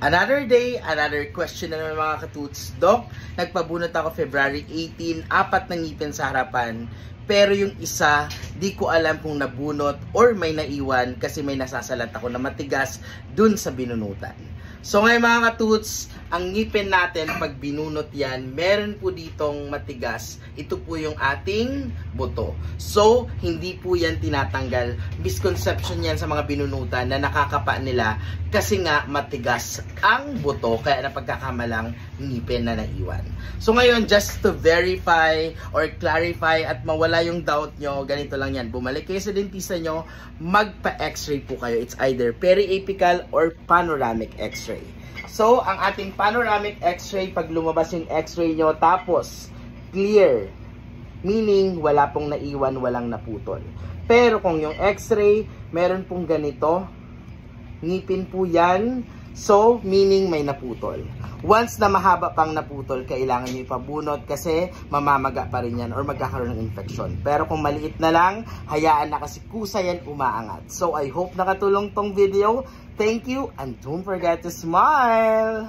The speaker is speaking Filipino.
Another day, another question na naman mga katuts. Doc, nagpabunot ako February 18, 4 na ngipin sa harapan. Pero yung isa, di ko alam kung nabunot or may naiwan kasi may nasasalat ako na matigas dun sa binunutan. So ngayon mga katuts, ang ngipin natin pag binunot yan, meron po ditong matigas. Ito po yung ating buto. So, hindi po yan tinatanggal. Misconception yan sa mga binunutan na nakakapa nila kasi nga matigas ang buto kaya napagkakamalang ngipin na naiwan. So ngayon, just to verify or clarify at mawala yung doubt nyo, ganito lang yan. Bumalik kayo sa dentista nyo, magpa-x-ray po kayo. It's either periapical or panoramic x-ray. So, ang ating panoramic x-ray, pag lumabas yung x-ray nyo, tapos clear, meaning wala pong naiwan, walang naputol. Pero kung yung x-ray, meron pong ganito, ngipin po yan, so meaning may naputol. Once na mahaba pang naputol, kailangan nyo ipabunot kasi mamamaga pa rin yan or magkakaroon ng infection. Pero kung maliit na lang, hayaan na kasi kusa yan umaangat. So I hope nakatulong tong video. Thank you and don't forget to smile!